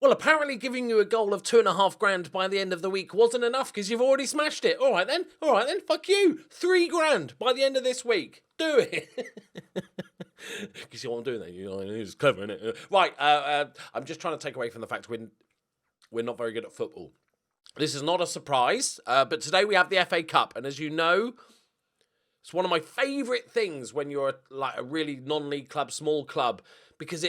Well, apparently giving you a goal of £2,500 by the end of the week wasn't enough because you've already smashed it. All right then, fuck you. £3,000 by the end of this week. Do it. You see what I'm doing there? You know, it's clever, isn't it? Right, I'm just trying to take away from the fact we're not very good at football. This is not a surprise, but today we have the FA Cup, and as you know, it's one of my favourite things when you're like a really non-league club, small club, because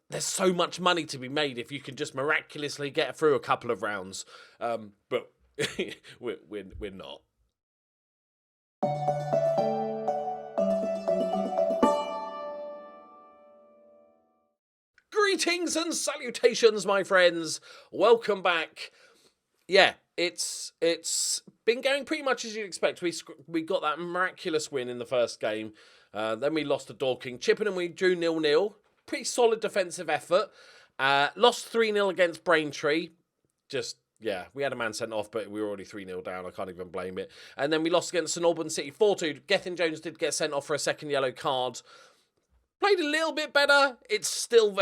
there's so much money to be made if you can just miraculously get through a couple of rounds. But we're not. Greetings and salutations, my friends. Welcome back. Yeah, it's been going pretty much as you'd expect. We got that miraculous win in the first game. Then we lost to Dorking. Chippenham, we drew 0-0. Pretty solid defensive effort. Lost 3-0 against Braintree. We had a man sent off, but we were already 3-0 down. I can't even blame it. And then we lost against St Albans City 4-2. Gethin Jones did get sent off for a second yellow card. Played a little bit better. It's still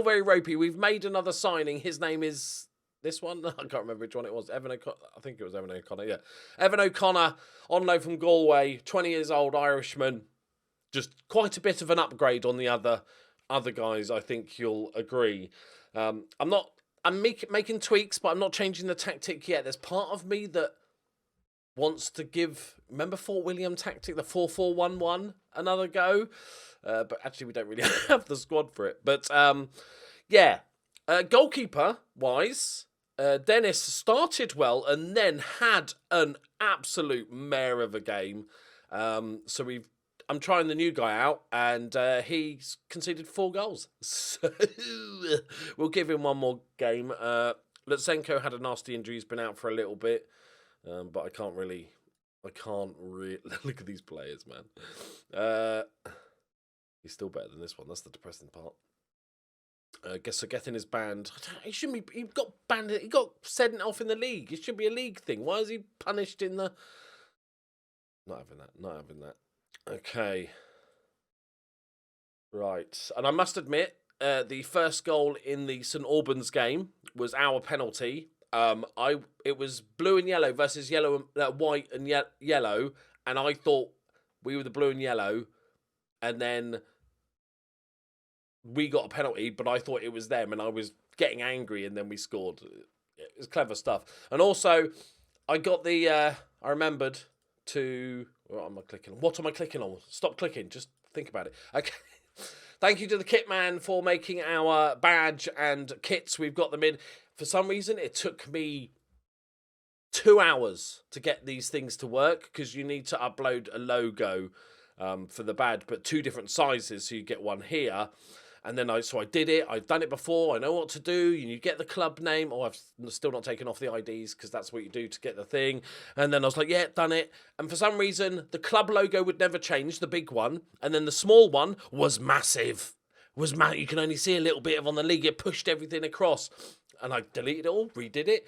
very ropey. We've made another signing. His name is this one. I can't remember which one it was. Evan O'Connor. I think it was Evan O'Connor. Yeah, Evan O'Connor on loan from Galway. 20 years old, Irishman. Just quite a bit of an upgrade on the other guys, I think you'll agree. I'm making tweaks, but I'm not changing the tactic yet. There's part of me that wants to give, remember Fort William tactic, the 4-4-1-1, another go? But actually, we don't really have the squad for it. But, goalkeeper-wise, Dennis started well and then had an absolute mare of a game. I'm trying the new guy out, and he's conceded 4 goals. So we'll give him one more game. Lutsenko had a nasty injury. He's been out for a little bit, but I can't really look at these players, man. He's still better than this one. That's the depressing part. So Gethin is banned. He shouldn't be. He got banned. He got sent off in the league. It should be a league thing. Why is he punished in the? Not having that. Okay. Right. And I must admit, the first goal in the St Albans game was our penalty. It was blue and yellow versus white and yellow, and I thought we were the blue and yellow, and then we got a penalty, but I thought it was them, and I was getting angry, and then we scored. It was clever stuff. And also, I remembered to... What am I clicking on? Stop clicking. Just think about it. Okay. Thank you to the kit man for making our badge and kits. We've got them in. For some reason, it took me 2 hours to get these things to work because you need to upload a logo for the badge, but 2 different sizes. So you get one here. And then I did it. I've done it before. I know what to do. You get the club name. Oh, I've still not taken off the IDs because that's what you do to get the thing. And then I was like, yeah, done it. And for some reason, the club logo would never change, the big one. And then the small one was massive. You can only see a little bit of on the league. It pushed everything across. And I deleted it all, redid it.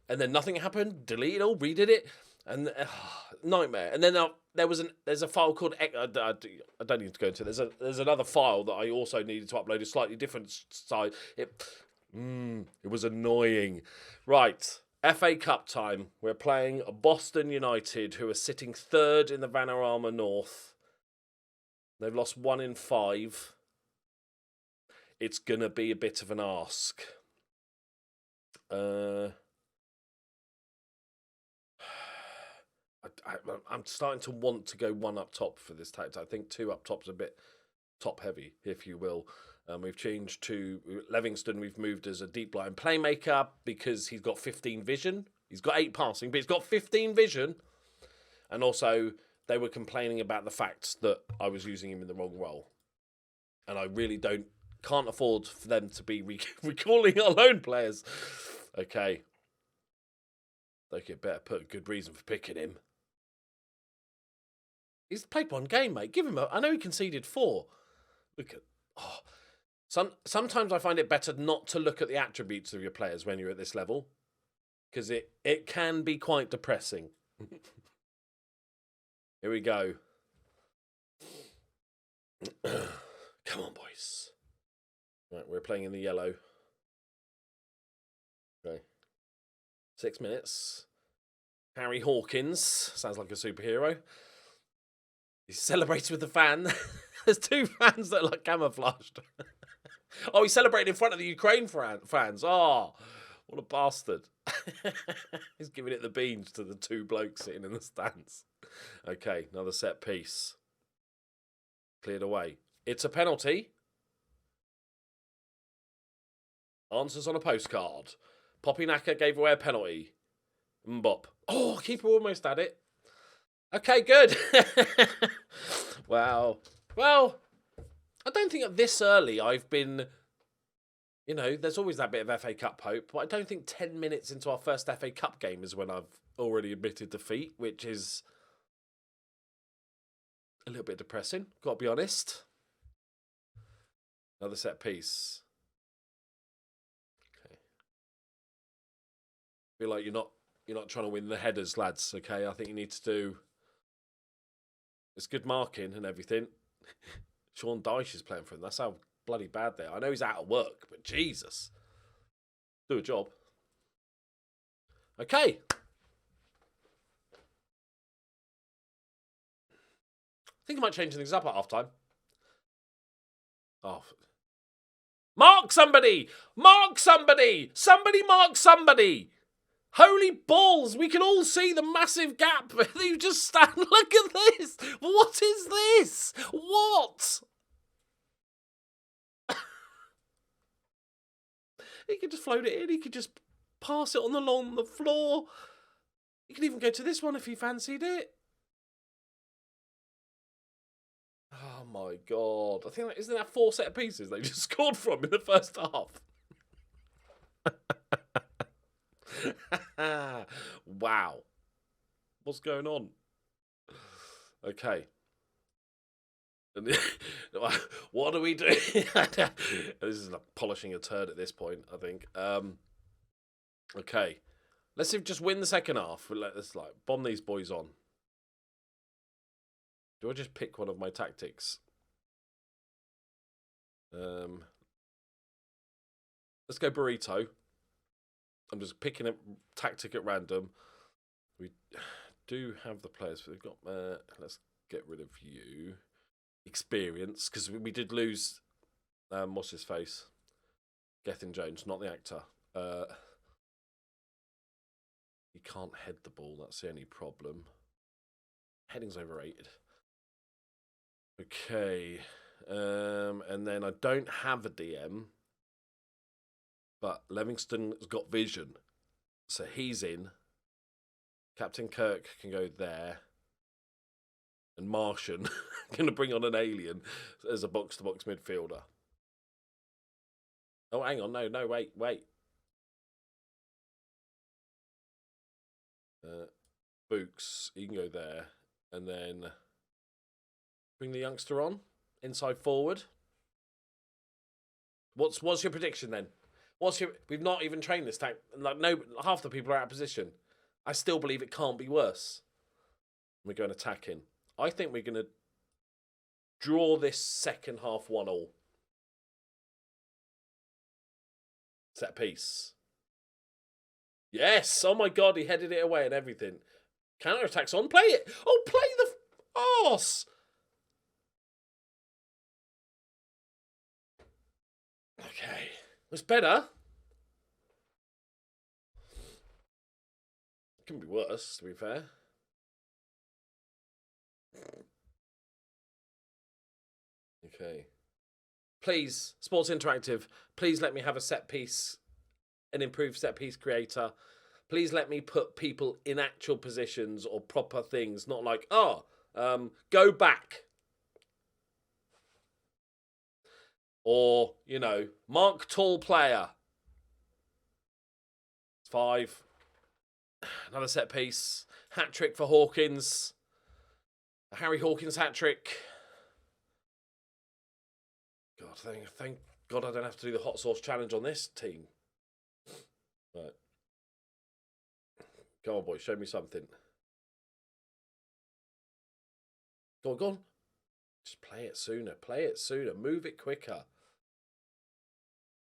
And then nothing happened. Deleted it all, redid it. And nightmare. And then there's a file called I don't need to go into it. There's another file that I also needed to upload a slightly different size. It was annoying. Right, FA Cup time. We're playing Boston United, who are sitting 3rd in the Vanarama North. They've lost 1 in 5. It's gonna be a bit of an ask. I'm starting to want to go 1 up top for this tactic. I think 2 up top's a bit top heavy, if you will. We've changed to Livingston. We've moved as a deep line playmaker because he's got 15 vision. He's got 8 passing, but he's got 15 vision. And also, they were complaining about the fact that I was using him in the wrong role. And I really can't afford for them to be recalling our loan players. Okay. Loki better put a good reason for picking him. He's played 1 game, mate. Give him I know he conceded 4. Look at... Sometimes I find it better not to look at the attributes of your players when you're at this level. Because it can be quite depressing. Here we go. Come on, boys. Right, we're playing in the yellow. 6 minutes. Harry Hawkins. Sounds like a superhero. He's celebrating with the fan. There's 2 fans that are like camouflaged. Oh, he's celebrating in front of the Ukraine fans. Oh, what a bastard. He's giving it the beans to the 2 blokes sitting in the stands. Okay, another set piece. Cleared away. It's a penalty. Answers on a postcard. Poppy Naka gave away a penalty. Mbop. Oh, keeper almost had it. Okay, good. Wow. Well, I don't think at this early I've been, you know, there's always that bit of FA Cup hope, but I don't think 10 minutes into our first FA Cup game is when I've already admitted defeat, which is a little bit depressing, got to be honest. Another set piece. Okay. Feel like you're not trying to win the headers, lads, okay? I think you need to do... It's good marking and everything. Sean Dyche is playing for him. That's how bloody bad they are. I know he's out of work, but Jesus. Do a job. Okay. I think I might change things up at half-time. Oh. Mark somebody! Mark somebody! Somebody mark somebody! Holy balls, we can all see the massive gap. You just stand, look at this. What is this? What? He could just float it in. He could just pass it along the floor. He could even go to this one if he fancied it. Oh my God. I think, isn't that 4 set pieces they just scored from in the first half? Wow. What's going on? Okay. What do we do? This is like polishing a turd at this point, I think. Okay. Let's just win the second half. Let's like bomb these boys on. Do I just pick one of my tactics? Let's go burrito. I'm just picking a tactic at random. We do have the players. We've got. Let's get rid of you. Experience, because we did lose. What's his face? Gethin Jones, not the actor. He can't head the ball. That's the only problem. Heading's overrated. Okay, and then I don't have a DM. But Livingston's got vision. So he's in. Captain Kirk can go there. And Martian going to bring on an alien as a box-to-box midfielder. Oh, hang on. No, wait. Books, he can go there. And then bring the youngster on. Inside forward. What's your prediction then? We've not even trained this tactic. Like, no, half the people are out of position. I still believe it can't be worse. We're going attacking. I think we're going to draw this second half 1-1. Set piece. Yes. Oh my God, he headed it away and everything. Counter attack's on. Play it. Oh, play the arse. Okay. It's better. It can be worse, to be fair. Okay. Please, Sports Interactive, please let me have a set piece, an improved set piece creator. Please let me put people in actual positions or proper things, not like, go back. Or, you know, mark tall player. 5. Another set piece. Hat trick for Hawkins. A Harry Hawkins hat trick. God, thank God I don't have to do the hot sauce challenge on this team. Right. Go on, boys. Show me something. Go on. Just play it sooner. Move it quicker.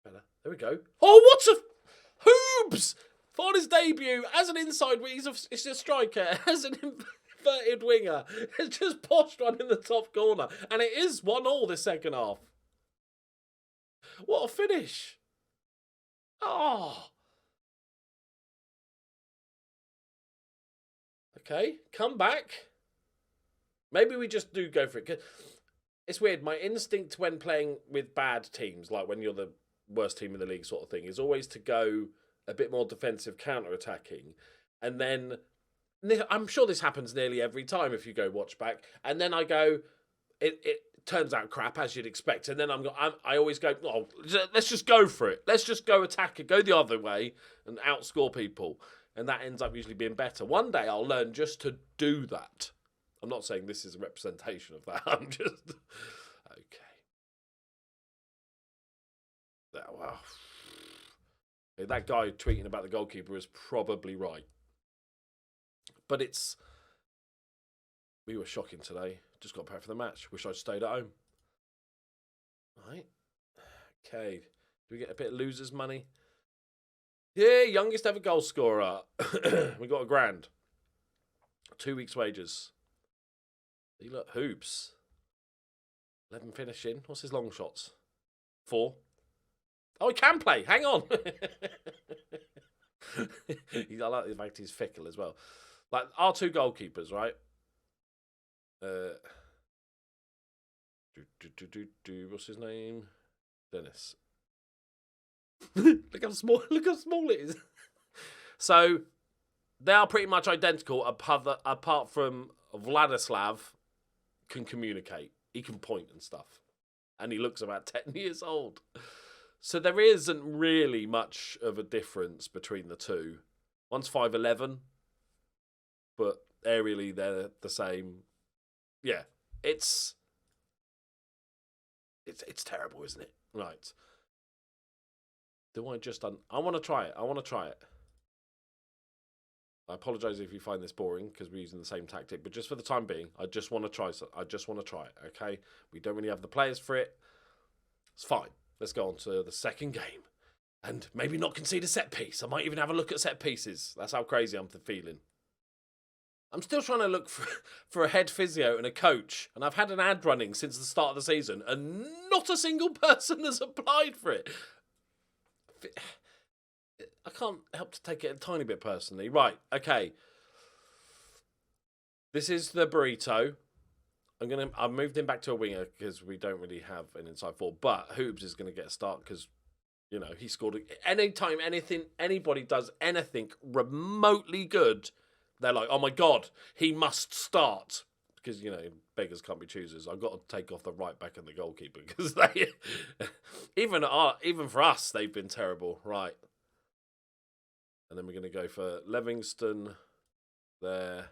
There we go. Oh, what a... Hoobs! For his debut as an inside winger, he's a striker, as an inverted winger. It's just poshed one in the top corner. And it is 1-1 this second half. What a finish. Oh. Okay, come back. Maybe we just do go for it. It's weird. My instinct when playing with bad teams, like when you're the worst team in the league sort of thing, is always to go a bit more defensive, counter-attacking. And then, I'm sure this happens nearly every time if you go watch back. And then I go, it turns out crap, as you'd expect. And then I always go, oh, let's just go for it. Let's just go attack it, go the other way and outscore people. And that ends up usually being better. One day I'll learn just to do that. I'm not saying this is a representation of that. I'm just... Okay. Wow. That guy tweeting about the goalkeeper is probably right. But we were shocking today. Just got prepared for the match. Wish I'd stayed at home. Right. Okay. Do we get a bit of loser's money? Yeah, youngest ever goal scorer. We got £1,000. 2 weeks' wages. See, look, Hoops. 11 finishing. What's his long shots? 4. Oh, he can play. Hang on. I like the fact he's fickle as well. Like, our 2 goalkeepers, right? What's his name? Dennis. Look how small it is. So they are pretty much identical, apart from Vladislav can communicate. He can point and stuff, and he looks about 10 years old. So there isn't really much of a difference between the two. One's 5'11", but aerially they're the same. Yeah, it's terrible, isn't it? Right. Do I just... I want to try it. I apologise if you find this boring because we're using the same tactic, but just for the time being, I just want to try it, okay? We don't really have the players for it. It's fine. Let's go on to the second game and maybe not concede a set piece. I might even have a look at set pieces. That's how crazy I'm feeling. I'm still trying to look for a head physio and a coach, and I've had an ad running since the start of the season, and not a single person has applied for it. I can't help to take it a tiny bit personally. Right, okay. This is the burrito. I've moved him back to a winger because we don't really have an inside forward. But Hoobs is going to get a start because, you know, he scored. Anytime anybody does anything remotely good, they're like, oh my God, he must start. Because, you know, beggars can't be choosers. I've got to take off the right back and the goalkeeper because they, even for us, they've been terrible. Right. And then we're going to go for Livingston there.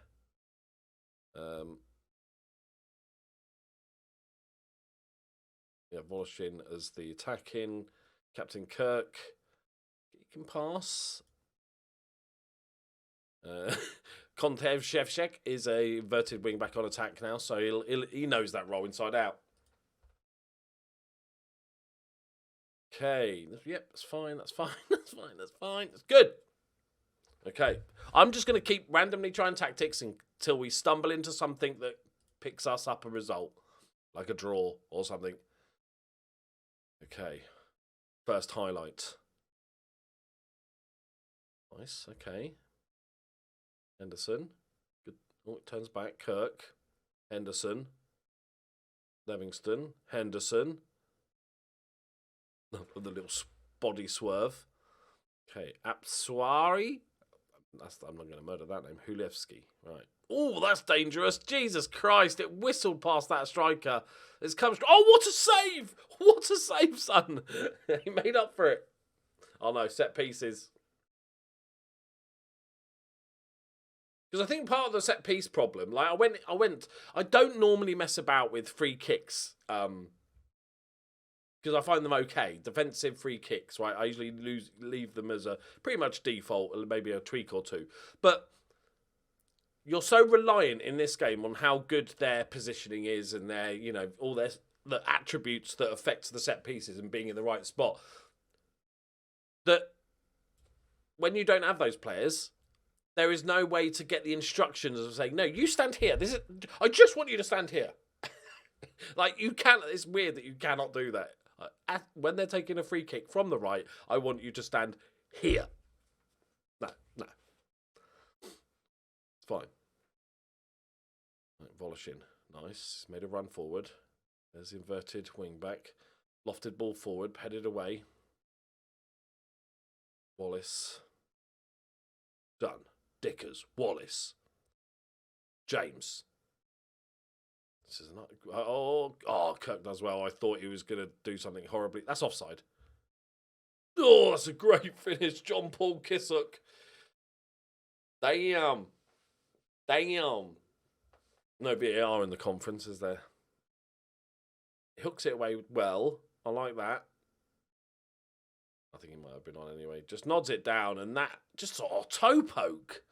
Yeah, Voloshin as the attacking. Captain Kirk, he can pass. Kontev Shevchek is a inverted wing back on attack now, so he knows that role inside out. Okay, yep, that's fine, that's good. Okay, I'm just going to keep randomly trying tactics until we stumble into something that picks us up a result, like a draw or something. Okay, first highlight. Nice, okay. Henderson. Good. Oh, it turns back. Kirk. Henderson. Livingston. Henderson. The little body swerve. Okay. Apswari. I'm not going to murder that name. Hulevsky. Right. Oh, that's dangerous. Jesus Christ. It whistled past that striker. It's come... Oh, what a save! What a save, son. He made up for it. Oh, no. Set pieces. Because I think part of the set piece problem, like I don't normally mess about with free kicks, because I find them okay. Defensive free kicks, right? I usually leave them as a pretty much default, maybe a tweak or two. But you're so reliant in this game on how good their positioning is and their, you know, all the attributes that affect the set pieces and being in the right spot, that when you don't have those players, there is no way to get the instructions of saying, no, you stand here. I just want you to stand here. Like, you can't. It's weird that you cannot do that. When they're taking a free kick from the right, I want you to stand here. No. It's fine. Right, Voloshin. Nice. Made a run forward. There's the inverted wing back. Lofted ball forward. Headed away. Wallace. Done. Dickers. Wallace. James. This is not. Oh, Kirk does well. I thought he was going to do something horribly. That's offside. Oh, that's a great finish. John Paul Kissock. Damn. No VAR in the conference, is there? He hooks it away well. I like that. I think he might have been on anyway. Just nods it down, and that just sort of toe poke.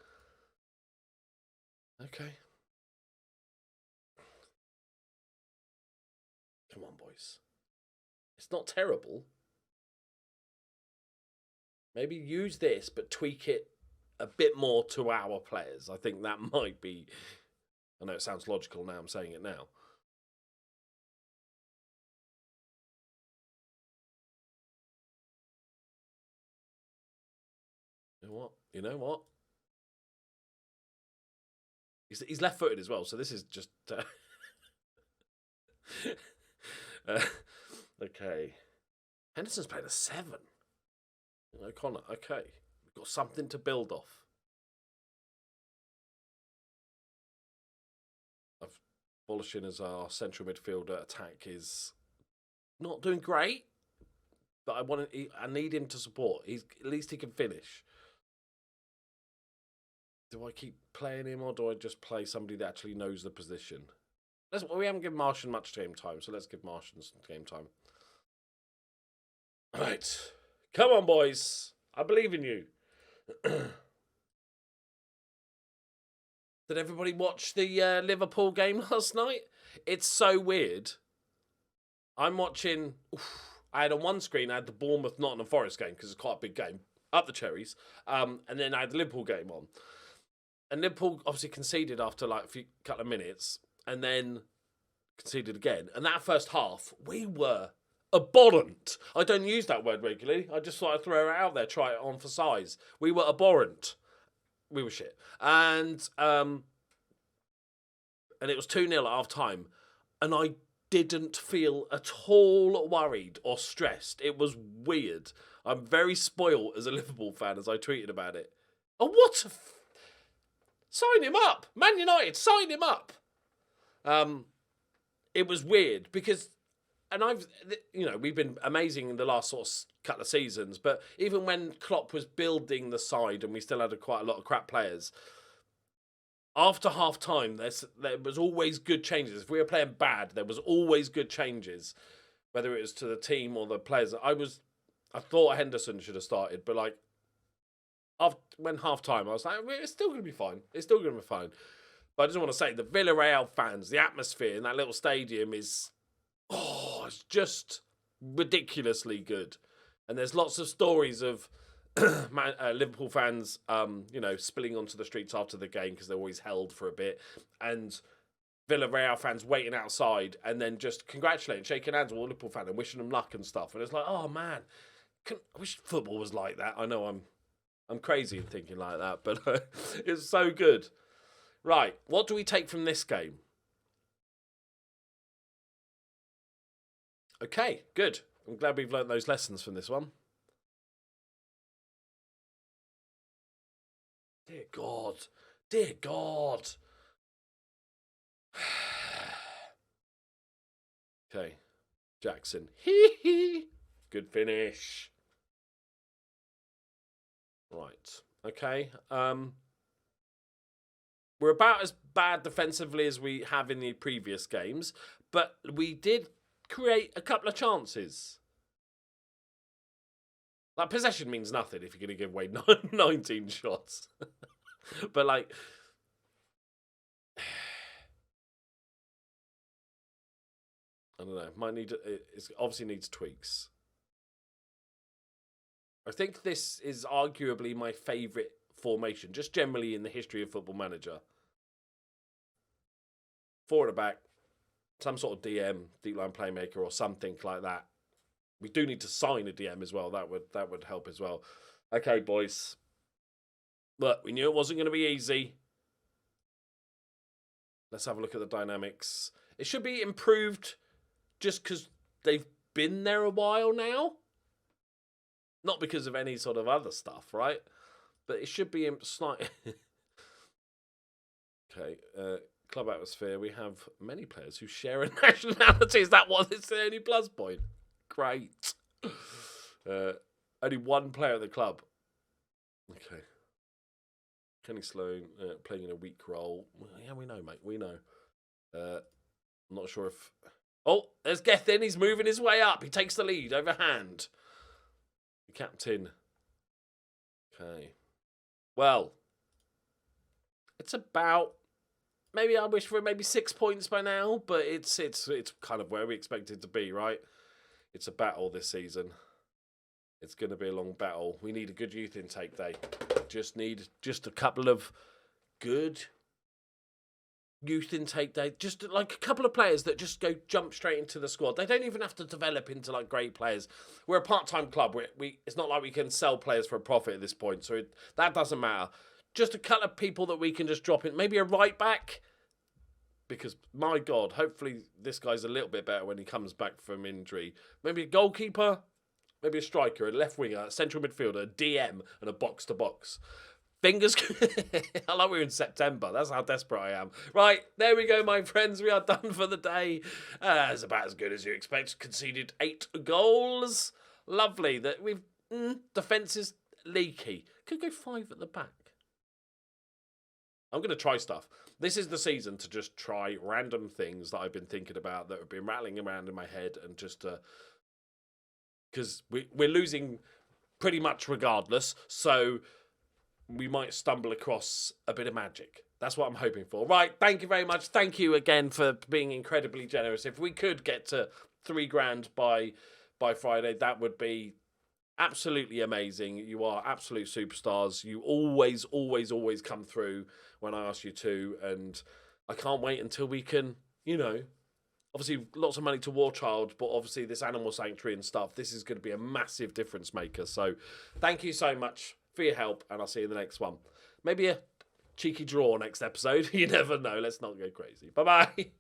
Okay. Come on, boys. It's not terrible. Maybe use this, but tweak it a bit more to our players. I think that might be... I know it sounds logical now, I'm saying it now. You know what? He's left-footed as well, so this is just... okay. Henderson's playing a 7. O'Connor, okay. We've got something to build off. Abolishing as our central midfielder attack is not doing great, but I need him to support. At least he can finish. Do I keep playing him, or do I just play somebody that actually knows the position? We haven't given Martian much game time, so let's give Martian some game time. All right. Come on, boys. I believe in you. Did everybody watch the Liverpool game last night? It's so weird. I'm watching... I had on one screen, I had the Bournemouth Nottingham Forest game, because it's quite a big game. Up the cherries. And then I had the Liverpool game on. And Liverpool obviously conceded after like a couple of minutes, and then conceded again. And that first half, we were abhorrent. I don't use that word regularly. I just thought I'd throw it out there, try it on for size. We were abhorrent. We were shit. And it was 2-0 at half time. And I didn't feel at all worried or stressed. It was weird. I'm very spoiled as a Liverpool fan, as I tweeted about it. Oh, what a... Sign him up! Man United, sign him up! It was weird because... And we've been amazing in the last sort of couple of seasons, but even when Klopp was building the side and we still had quite a lot of crap players, after half-time, there was always good changes. If we were playing bad, there was always good changes, whether it was to the team or the players. I thought Henderson should have started, but like, when half-time, I was like, it's still going to be fine. It's still going to be fine. But I just want to say, the Villarreal fans, the atmosphere in that little stadium is... Oh, it's just ridiculously good. And there's lots of stories of Liverpool fans, spilling onto the streets after the game because they're always held for a bit. And Villarreal fans waiting outside and then just congratulating, shaking hands with all Liverpool fans and wishing them luck and stuff. And it's like, oh, man, I wish football was like that. I know I'm crazy in thinking like that, but it's so good. Right, what do we take from this game? Okay, good. I'm glad we've learnt those lessons from this one. Dear God. Dear God. Okay. Jackson. Hee hee. Good finish. Right. Okay. We're about as bad defensively as we have in the previous games, but we did create a couple of chances. Like, possession means nothing if you're going to give away 19 shots. But, like... I don't know. It obviously needs tweaks. I think this is arguably my favourite formation, just generally in the history of Football Manager. 4 at the back, some sort of DM, deep line playmaker, or something like that. We do need to sign a DM as well. That would help as well. Okay, boys. Look, we knew it wasn't going to be easy. Let's have a look at the dynamics. It should be improved just because they've been there a while now. Not because of any sort of other stuff, right? But it should be slightly... Okay, club atmosphere. We have many players who share a nationality. Is that what it's the only plus point? Great. Only one player at the club. Okay. Kenny Sloan playing in a weak role. Yeah, we know, mate. We know. I'm not sure if... Oh, there's Gethin. He's moving his way up. He takes the lead overhand. The captain. Okay. Well, it's about... Maybe I wish for maybe 6 points by now, but it's kind of where we expect it to be, right? It's a battle this season. It's going to be a long battle. We need a good youth intake day. Just need a couple of good youth intake day. Just like a couple of players that just jump straight into the squad. They don't even have to develop into like great players. We're a part-time club. It's not like we can sell players for a profit at this point, so that doesn't matter. Just a couple of people that we can just drop in. Maybe a right back. Because, my God, hopefully this guy's a little bit better when he comes back from injury. Maybe a goalkeeper. Maybe a striker, a left winger, a central midfielder, a DM, and a box-to-box. Fingers... I like we're in September. That's how desperate I am. Right, there we go, my friends. We are done for the day. It's about as good as you expect. Conceded 8 goals. Lovely. That we've... defence is leaky. Could go 5 at the back. I'm going to try stuff. This is the season to just try random things that I've been thinking about that have been rattling around in my head and just... Because we're losing pretty much regardless, so we might stumble across a bit of magic. That's what I'm hoping for. Right, thank you very much. Thank you again for being incredibly generous. If we could get to $3,000 by Friday, that would be absolutely amazing. You are absolute superstars. You always, always, always come through when I ask you to, and I can't wait until we can, obviously lots of money to War Child, but obviously this animal sanctuary and stuff, this is going to be a massive difference maker. So thank you so much for your help, and I'll see you in the next one. Maybe a cheeky draw next episode. You never know. Let's not go crazy. Bye-bye.